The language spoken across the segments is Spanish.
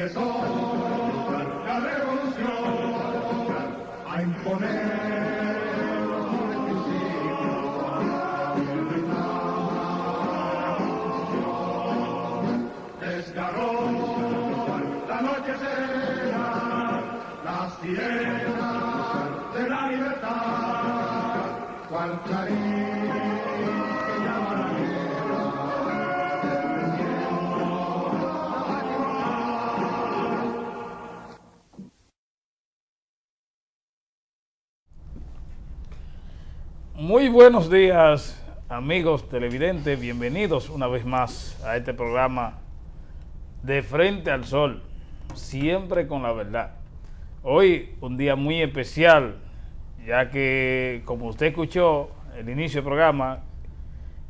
empezó la revolución a imponer los principios del Estado. Desgarró la noche serena, las sirenas de la libertad, cual clarín que llama la Muy buenos días, amigos televidentes, bienvenidos una vez más a este programa de Frente al Sol, siempre con la verdad. Hoy un día muy especial, ya que como usted escuchó el inicio del programa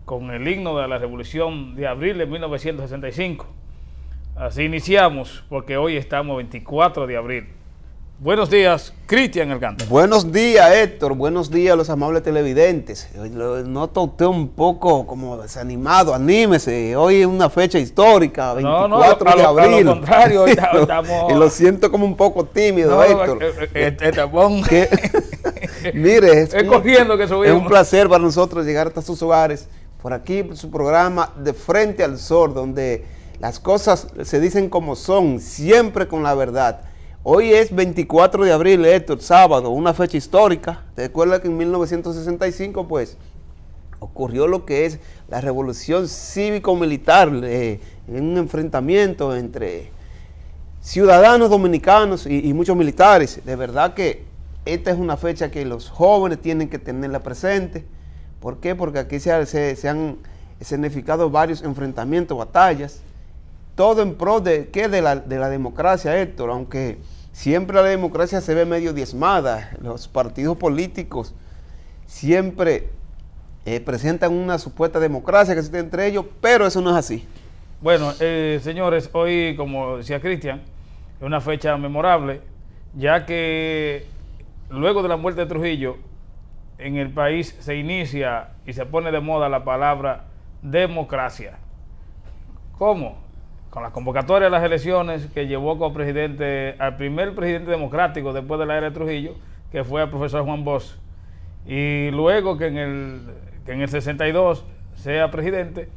con el himno de la Revolución de Abril de 1965, así iniciamos porque hoy estamos 24 de abril. Buenos días, Cristian Alcántara. Buenos días, Héctor. Buenos días a los amables televidentes. Hoy lo noto usted un poco como desanimado. Anímese. Hoy es una fecha histórica, 24 de abril. A lo contrario, hoy estamos... Y lo siento como un poco tímido, Héctor. Mire, es un placer para nosotros llegar hasta sus hogares. Por aquí, su programa de Frente al Sol, donde las cosas se dicen como son, siempre con la verdad. Hoy es 24 de abril, Héctor, sábado, una fecha histórica. ¿Te acuerdas que en 1965, pues, ocurrió lo que es la revolución cívico-militar, en un enfrentamiento entre ciudadanos dominicanos y muchos militares? De verdad que esta es una fecha que los jóvenes tienen que tenerla presente. ¿Por qué? Porque aquí se han escenificado varios enfrentamientos, batallas. Todo en pro de la democracia, Héctor, aunque siempre la democracia se ve medio diezmada. Los partidos políticos siempre presentan una supuesta democracia que existe entre ellos, pero eso no es así. Bueno, señores, hoy, como decía Cristian, es una fecha memorable, ya que luego de la muerte de Trujillo, en el país se inicia y se pone de moda la palabra democracia. ¿Cómo? Con la convocatoria de las elecciones que llevó como presidente al primer presidente democrático después de la era de Trujillo, que fue el profesor Juan Bosch, y luego que en el 62 sea presidente,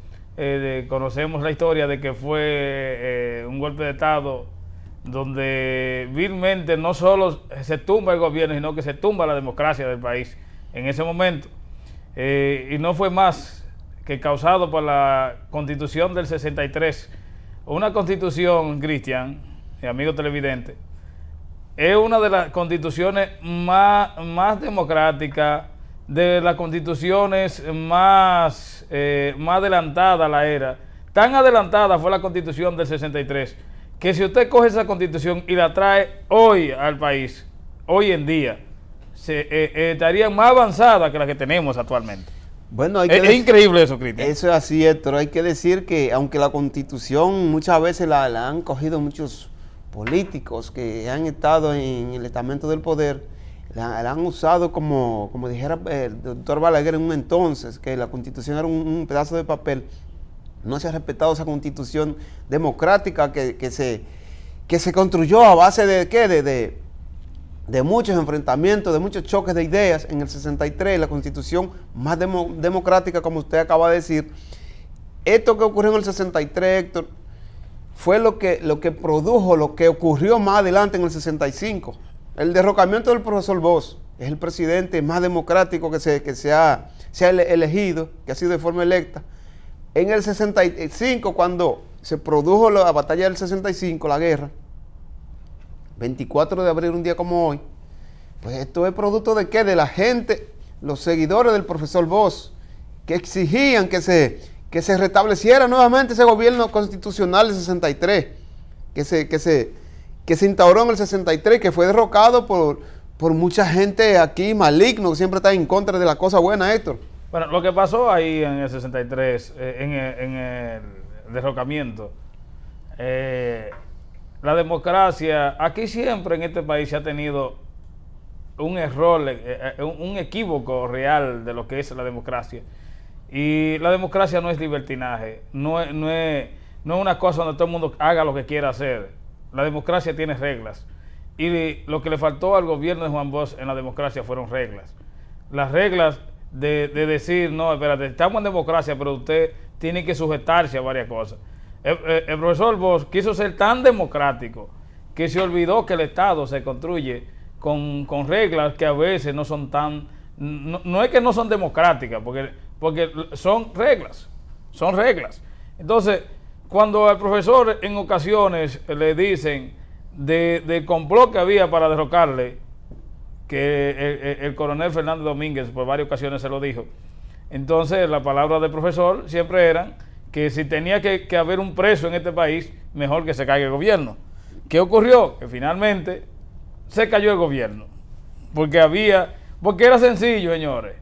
conocemos la historia de que fue un golpe de Estado donde vilmente no solo se tumba el gobierno, sino que se tumba la democracia del país en ese momento, y no fue más que causado por la Constitución del 63. Una constitución, Cristian, y amigo televidente, es una de las constituciones más democráticas, de las constituciones más adelantada a la era. Tan adelantada fue la Constitución del 63, que si usted coge esa constitución y la trae hoy al país, hoy en día, estaría más avanzada que la que tenemos actualmente. Bueno, es increíble eso, Cristian. Eso es así, Héctor. Hay que decir que aunque la Constitución muchas veces la han cogido muchos políticos que han estado en el estamento del poder, la han usado como dijera el doctor Balaguer en un entonces, que la Constitución era un pedazo de papel. No se ha respetado esa Constitución democrática que se construyó a base de ¿qué? De muchos enfrentamientos, de muchos choques de ideas. En el 63, la Constitución más democrática, como usted acaba de decir. Esto que ocurrió en el 63, Héctor, fue lo que produjo lo que ocurrió más adelante en el 65. El derrocamiento del profesor Bosch es el presidente más democrático que se ha elegido, que ha sido de forma electa. En el 65, cuando se produjo la batalla del 65, la guerra, 24 de abril, un día como hoy, pues esto es producto de ¿qué? De la gente, los seguidores del profesor Bosch, que exigían que se restableciera nuevamente ese gobierno constitucional del 63, que se instauró en el 63, que fue derrocado por mucha gente aquí maligno, que siempre está en contra de la cosa buena, Héctor. Bueno, lo que pasó ahí en el 63, en el derrocamiento, la democracia, aquí siempre en este país se ha tenido un error, un equívoco real de lo que es la democracia. Y la democracia no es libertinaje, no es una cosa donde todo el mundo haga lo que quiera hacer. La democracia tiene reglas. Y lo que le faltó al gobierno de Juan Bosch en la democracia fueron reglas. Las reglas de decir, no, espérate, estamos en democracia, pero usted tiene que sujetarse a varias cosas. El profesor Bosch quiso ser tan democrático que se olvidó que el Estado se construye con reglas que a veces no son tan... No es que no son democráticas, porque son reglas. Entonces, cuando al profesor en ocasiones le dicen del complot que había para derrocarle, que el coronel Fernández Domínguez por varias ocasiones se lo dijo, entonces las palabras del profesor siempre eran que si tenía que haber un preso en este país, mejor que se caiga el gobierno. ¿Qué ocurrió? Que finalmente se cayó el gobierno, porque era sencillo, señores.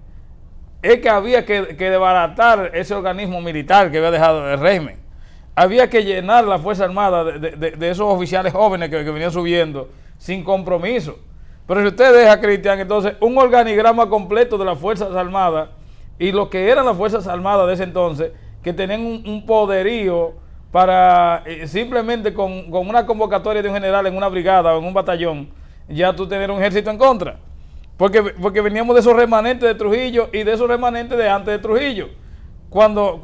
Es que había que desbaratar ese organismo militar que había dejado el régimen. Había que llenar la Fuerza Armada de esos oficiales jóvenes que venían subiendo sin compromiso. Pero si usted deja, Cristian, entonces un organigrama completo de las Fuerzas Armadas y lo que eran las Fuerzas Armadas de ese entonces, que tenían un poderío para simplemente con una convocatoria de un general en una brigada o en un batallón, ya tú tener un ejército en contra. Porque veníamos de esos remanentes de Trujillo y de esos remanentes de antes de Trujillo. Cuando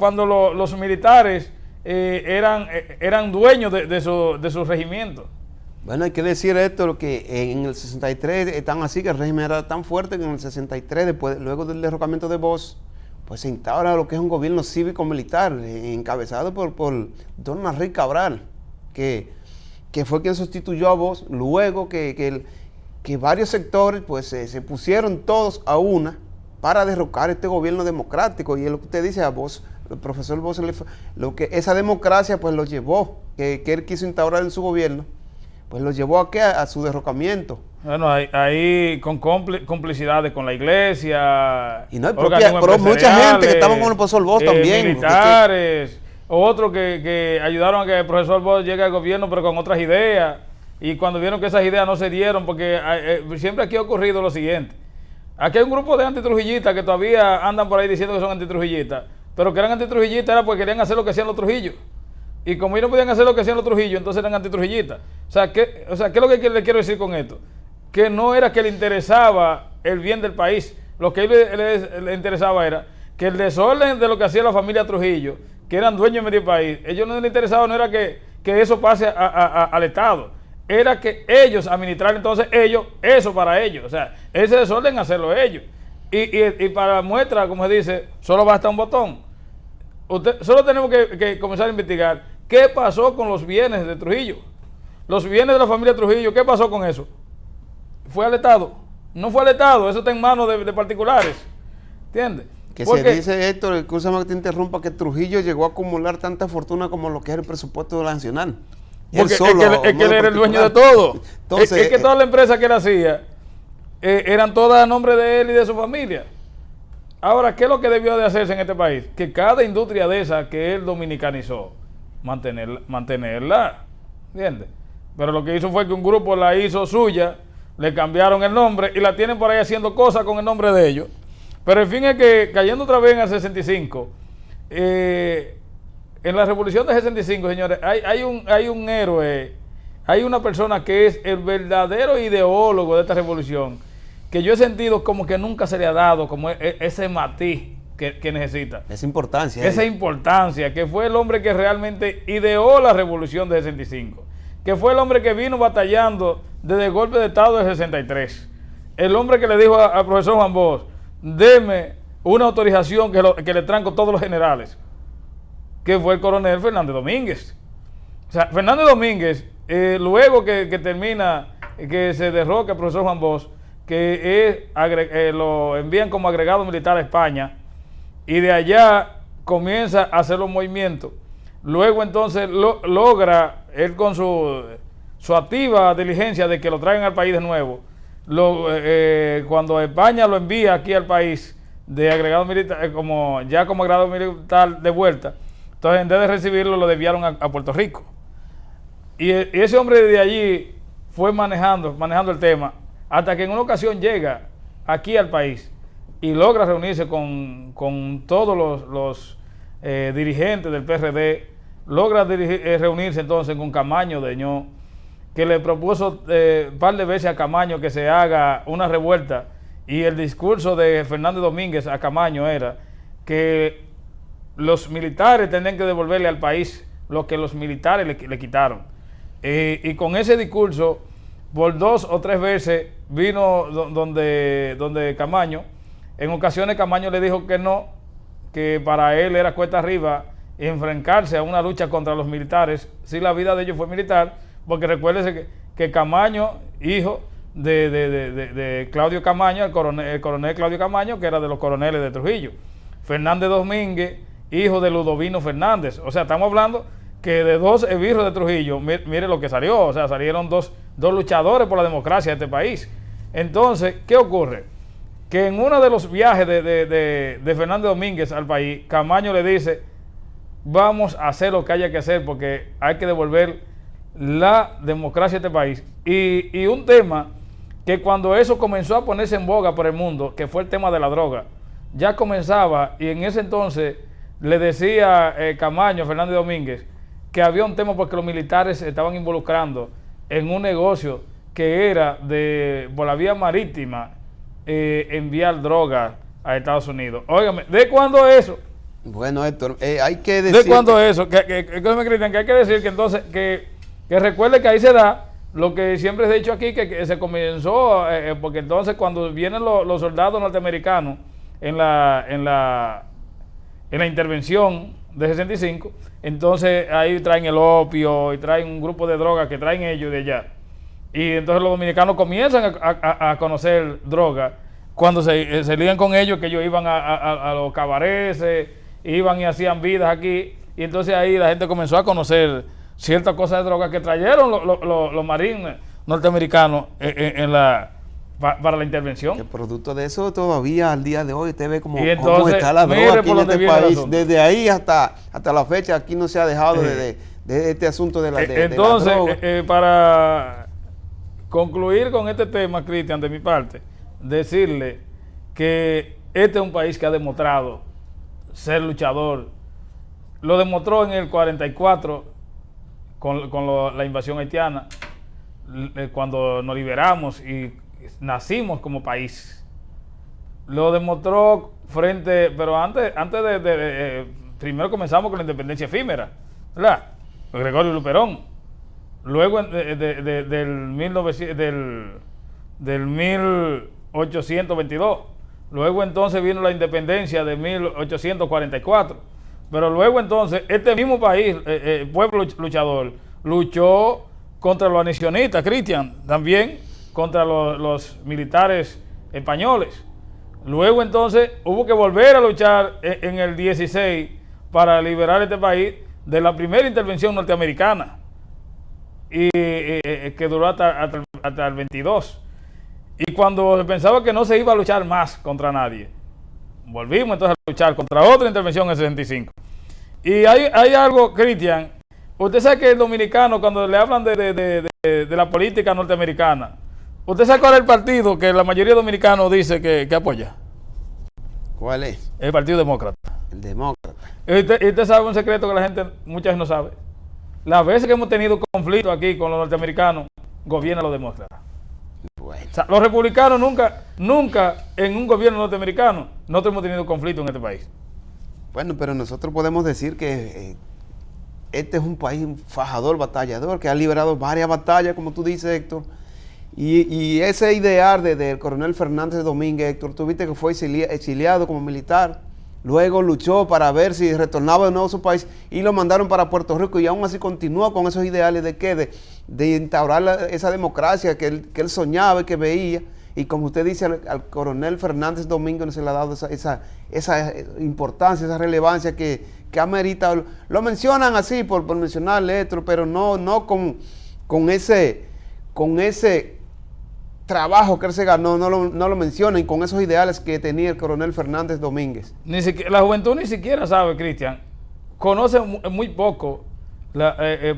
los militares eran dueños de su regimiento. Bueno, hay que decir esto, que en el 63 están así, que el régimen era tan fuerte que en el 63, luego del derrocamiento de Bosch, pues se instaura lo que es un gobierno cívico-militar, encabezado por don Henrique Cabral, que fue quien sustituyó a Bosch, luego que varios sectores pues se pusieron todos a una para derrocar este gobierno democrático. Y es lo que usted dice a Bosch, el profesor Bosch, esa democracia pues lo llevó, que él quiso instaurar en su gobierno, pues lo llevó a su derrocamiento. Bueno, ahí con complicidades con la iglesia. Y no, pero mucha gente que estaba con el profesor Bosch también. Militares, otros que ayudaron a que el profesor Bosch llegue al gobierno, pero con otras ideas. Y cuando vieron que esas ideas no se dieron, porque siempre aquí ha ocurrido lo siguiente. Aquí hay un grupo de antitrujillistas que todavía andan por ahí diciendo que son antitrujillistas, pero que eran antitrujillistas era porque querían hacer lo que hacían los Trujillos. Y como ellos no podían hacer lo que hacían los Trujillos, entonces eran antitrujillistas. ¿Qué es lo que le quiero decir con esto? Que no era que le interesaba el bien del país. Lo que le interesaba era que el desorden de lo que hacía la familia Trujillo, que eran dueños de medio país, ellos no les interesaba, no era que eso pase al Estado. Era que ellos administraran entonces eso para ellos. O sea, ese desorden hacerlo ellos. Y para muestra, como se dice, solo basta un botón. Solo tenemos que comenzar a investigar qué pasó con los bienes de Trujillo. Los bienes de la familia Trujillo, ¿qué pasó con eso? ¿Fue al Estado? No fue al Estado, eso está en manos de particulares. ¿Entiendes? Se dice, Héctor, escúchame que te interrumpa, que Trujillo llegó a acumular tanta fortuna como lo que era el presupuesto nacional. Porque es que él era el dueño de todo. Entonces, es que toda la empresa que él hacía eran todas a nombre de él y de su familia. Ahora, ¿qué es lo que debió de hacerse en este país? Que cada industria de esa que él dominicanizó, mantenerla, ¿entiendes? Pero lo que hizo fue que un grupo la hizo suya, le cambiaron el nombre y la tienen por ahí haciendo cosas con el nombre de ellos. Pero el fin es que, cayendo otra vez en el 65, en la revolución de 65, señores, hay un héroe, hay una persona que es el verdadero ideólogo de esta revolución, que yo he sentido como que nunca se le ha dado como ese matiz que necesita. Esa importancia. Esa importancia, que fue el hombre que realmente ideó la revolución de 65, que fue el hombre que vino batallando desde el golpe de Estado del 63. El hombre que le dijo al profesor Juan Bosch, deme una autorización que le tranco todos los generales, que fue el coronel Fernández Domínguez. O sea, Fernández Domínguez, luego que termina, que se derroca el profesor Juan Bosch, que lo envían como agregado militar a España, y de allá comienza a hacer los movimientos. Luego entonces logra, él con su activa diligencia de que lo traigan al país de nuevo, cuando España lo envía aquí al país de agregado militar, como agregado militar de vuelta, entonces en vez de recibirlo lo desviaron a Puerto Rico. Y ese hombre de allí fue manejando el tema, hasta que en una ocasión llega aquí al país y logra reunirse con todos los dirigentes del PRD, logra reunirse entonces con Camaño Deñó, que le propuso un par de veces a Camaño que se haga una revuelta, y el discurso de Fernández Domínguez a Camaño era que los militares tenían que devolverle al país lo que los militares le quitaron. Y con ese discurso, por 2 o 3 veces vino donde Camaño. En ocasiones Camaño le dijo que no, que para él era cuesta arriba enfrentarse a una lucha contra los militares si la vida de ellos fue militar, porque recuérdese que Camaño, hijo de Claudio Camaño, el coronel Claudio Camaño, que era de los coroneles de Trujillo. Fernández Domínguez, hijo de Ludovino Fernández. O sea, estamos hablando que de 2 esbirros de Trujillo, mire lo que salió. O sea, salieron dos luchadores por la democracia de este país. Entonces, ¿qué ocurre? Que en uno de los viajes de Fernández Domínguez al país, Camaño le dice: vamos a hacer lo que haya que hacer porque hay que devolver la democracia de este país. Y un tema que cuando eso comenzó a ponerse en boga por el mundo, que fue el tema de la droga, ya comenzaba, y en ese entonces le decía Camaño a Fernández Domínguez que había un tema porque los militares se estaban involucrando en un negocio que era por la vía marítima, enviar droga a Estados Unidos. Óigame, ¿de cuándo eso? Bueno, Héctor, hay que decir... ¿De cuándo eso? Que hay que decir que entonces, que recuerde que ahí se da lo que siempre he dicho aquí, que se comenzó, porque entonces cuando vienen los soldados norteamericanos en la intervención de 65, entonces ahí traen el opio y traen un grupo de drogas que traen ellos de allá. Y entonces los dominicanos comienzan a conocer droga cuando se lían con ellos, que ellos iban a los cabarets, iban y hacían vidas aquí, y entonces ahí la gente comenzó a conocer ciertas cosas de droga que trajeron los marines norteamericanos para la intervención. El producto de eso todavía al día de hoy usted ve cómo está la droga aquí en este país. Desde ahí hasta la fecha aquí no se ha dejado de este asunto de la entonces, droga. Para concluir con este tema, Cristian, de mi parte, decirle que este es un país que ha demostrado ser luchador. Lo demostró en el 44 con la invasión haitiana, cuando nos liberamos y nacimos como país. Lo demostró pero antes primero comenzamos con la independencia efímera, ¿verdad? Gregorio Luperón. Luego del 1822. Luego entonces vino la independencia de 1844. Pero luego entonces este mismo país, pueblo luchador, luchó contra los anexionistas, Cristian, también contra los militares españoles. Luego entonces hubo que volver a luchar en el 16 para liberar este país de la primera intervención norteamericana, y que duró hasta el 22. Y cuando se pensaba que no se iba a luchar más contra nadie, volvimos entonces a luchar contra otra intervención en el 65. Y hay algo, Cristian, usted sabe que el dominicano, cuando le hablan de la política norteamericana, usted sabe cuál es el partido que la mayoría de dominicanos dice que apoya. ¿Cuál es? El Partido Demócrata. El Demócrata. Y usted sabe un secreto que la gente muchas veces no sabe. Las veces que hemos tenido conflicto aquí con los norteamericanos, gobiernan los demócratas. Bueno. O sea, los republicanos nunca en un gobierno norteamericano nosotros hemos tenido conflicto en este país. Bueno, pero nosotros podemos decir que este es un país fajador, batallador, que ha liberado varias batallas, como tú dices, Héctor. Y ese ideal del coronel Fernández Domínguez, Héctor, tú viste que fue exiliado como militar. Luego luchó para ver si retornaba de nuevo a su país y lo mandaron para Puerto Rico, y aún así continúa con esos ideales de instaurar esa democracia que él soñaba y que veía. Y como usted dice, al coronel Fernández Domínguez no se le ha dado esa importancia, esa relevancia que amerita. Lo mencionan así por mencionarle, Héctor, pero no con ese trabajo que él se ganó, no lo mencionan, con esos ideales que tenía el coronel Fernández Domínguez. La juventud ni siquiera sabe, Cristian, conoce muy poco,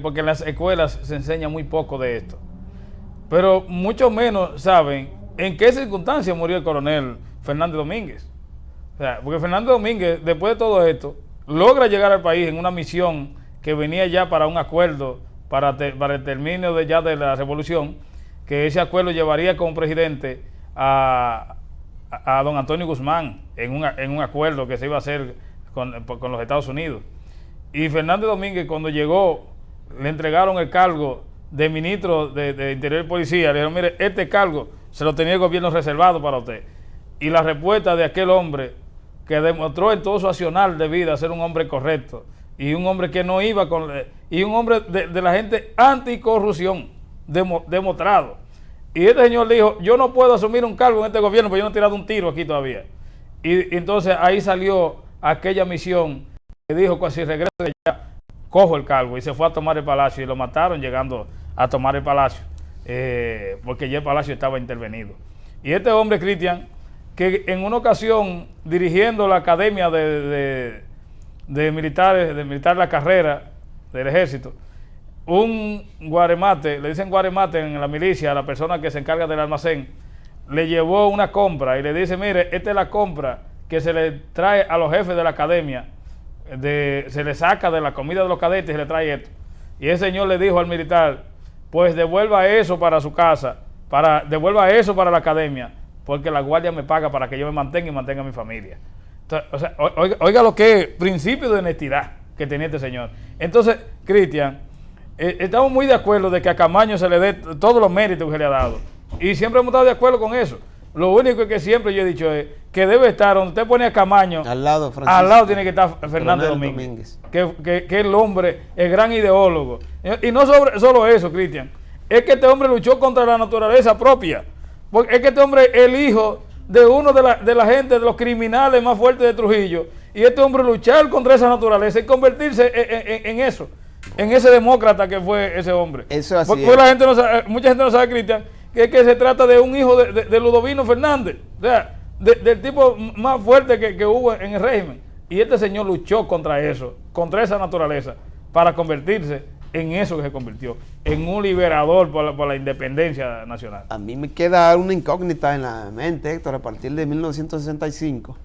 porque en las escuelas se enseña muy poco de esto, pero mucho menos saben en qué circunstancias murió el coronel Fernández Domínguez. O sea, porque Fernández Domínguez, después de todo esto, logra llegar al país en una misión que venía ya para un acuerdo para el término de la revolución, que ese acuerdo llevaría como presidente a don Antonio Guzmán en un acuerdo que se iba a hacer con los Estados Unidos. Y Fernández Domínguez, cuando llegó, le entregaron el cargo de ministro de Interior y Policía. Le dijeron, mire, este cargo se lo tenía el gobierno reservado para usted. Y la respuesta de aquel hombre, que demostró en todo su accionar de vida ser un hombre correcto, y un hombre que no iba y un hombre de la gente anticorrupción, demostrado. Y este señor dijo, yo no puedo asumir un cargo en este gobierno porque yo no he tirado un tiro aquí todavía. Y entonces ahí salió aquella misión que dijo, pues si regreso de allá, cojo el cargo, y se fue a tomar el palacio y lo mataron llegando a tomar el palacio, porque ya el palacio estaba intervenido. Y este hombre, Cristian, que en una ocasión dirigiendo la academia de militares, de militar la carrera del ejército, un guaremate, le dicen guaremate en la milicia a la persona que se encarga del almacén, le llevó una compra y le dice, mire, esta es la compra que se le trae a los jefes de la academia, se le saca de la comida de los cadetes y se le trae esto. Y el señor le dijo al militar, pues devuelva eso para su casa, devuelva eso para la academia, porque la guardia me paga para que yo me mantenga y mantenga a mi familia. Entonces, o sea, oiga lo que es principio de honestidad que tenía este señor. Entonces, Cristian, estamos muy de acuerdo de que a Camaño se le dé todos los méritos que se le ha dado. Y siempre hemos estado de acuerdo con eso. Lo único que siempre yo he dicho es que debe estar, donde usted pone a Camaño, al lado tiene que estar Fernández Domínguez. Que el hombre, el gran ideólogo. Y no solo eso, Cristian. Es que este hombre luchó contra la naturaleza propia. Porque es que este hombre es el hijo de uno de la gente, de los criminales más fuertes de Trujillo. Y este hombre luchar contra esa naturaleza y convertirse en eso. En ese demócrata que fue ese hombre. Eso así porque mucha gente no sabe, Cristian, que se trata de un hijo de Ludovino Fernández, o sea, del tipo más fuerte que hubo en el régimen. Y este señor luchó contra eso, contra esa naturaleza, para convertirse en eso que se convirtió, en un liberador por la independencia nacional. A mí me queda una incógnita en la mente, Héctor, a partir de 1965.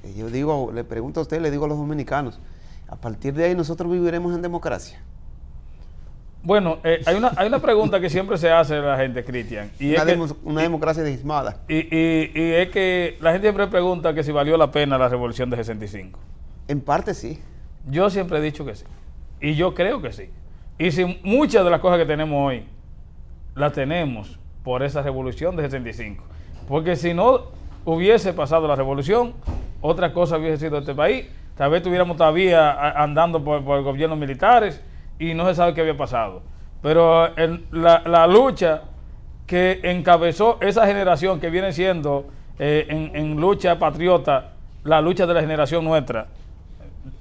Que yo digo, le pregunto a usted, le digo a los dominicanos, a partir de ahí nosotros viviremos en democracia. Bueno, hay una pregunta que siempre se hace a la gente, Cristian. Una democracia diezmada. Y es que la gente siempre pregunta que si valió la pena la revolución de 65. En parte sí. Yo siempre he dicho que sí. Y yo creo que sí. Y si muchas de las cosas que tenemos hoy, las tenemos por esa revolución de 65. Porque si no hubiese pasado la revolución, otra cosa hubiese sido este país. Tal vez estuviéramos todavía andando por gobiernos militares y no se sabe qué había pasado. Pero la lucha que encabezó esa generación que viene siendo en lucha patriota, la lucha de la generación nuestra.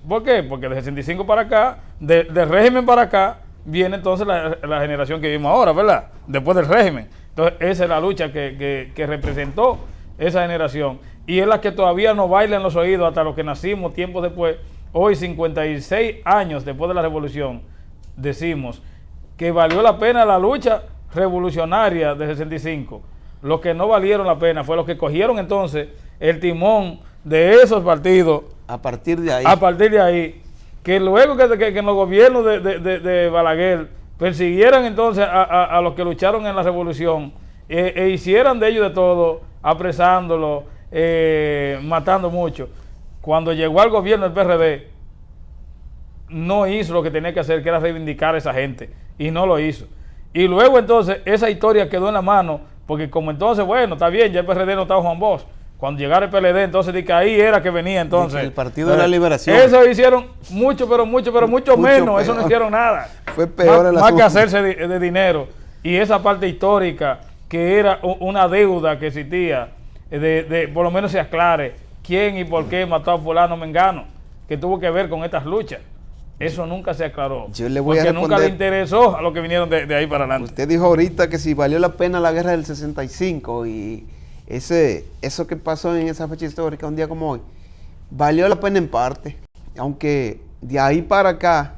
¿Por qué? Porque de 65 para acá, del régimen para acá, viene entonces la generación que vivimos ahora, ¿verdad? Después del régimen. Entonces esa es la lucha que representó esa generación. Y es la que todavía nos baila en los oídos hasta los que nacimos tiempos después. Hoy, 56 años después de la revolución, decimos que valió la pena la lucha revolucionaria de 65. Los que no valieron la pena fue los que cogieron entonces el timón de esos partidos. A partir de ahí. Que luego que en los gobiernos de Balaguer persiguieran entonces a los que lucharon en la revolución e hicieran de ellos de todo, apresándolos, matando mucho. Cuando llegó al gobierno el PRD, no hizo lo que tenía que hacer, que era reivindicar a esa gente, y no lo hizo. Y luego entonces esa historia quedó en la mano, porque como entonces, bueno, está bien, ya el PRD no estaba Juan Bosch. Cuando llegara el PLD, entonces de que ahí era que venía entonces. El Partido de la Liberación. Eso hicieron mucho menos, eso no hicieron nada. Fue peor el asunto. Más que hacerse de dinero. Y esa parte histórica, que era una deuda que existía, por lo menos se aclare quién y por qué mató a fulano mengano, que tuvo que ver con estas luchas. Eso nunca se aclaró. Yo le voy a responder, nunca le interesó a los que vinieron de ahí para adelante. Usted dijo ahorita que si valió la pena la guerra del 65 y eso que pasó en esa fecha histórica, un día como hoy, valió la pena en parte, aunque de ahí para acá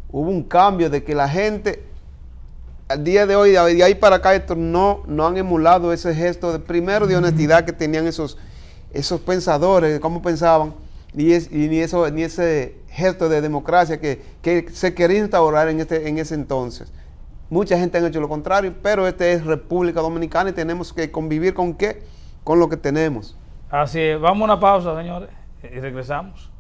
hubo un cambio de que la gente, al día de hoy, de ahí para acá, esto no han emulado ese gesto primero de honestidad que tenían esos pensadores, de cómo pensaban, ni ese gesto de democracia que se quería instaurar en ese entonces. Mucha gente ha hecho lo contrario, pero esta es República Dominicana y tenemos que convivir ¿con qué? Con lo que tenemos. Así es. Vamos a una pausa, señores, y regresamos.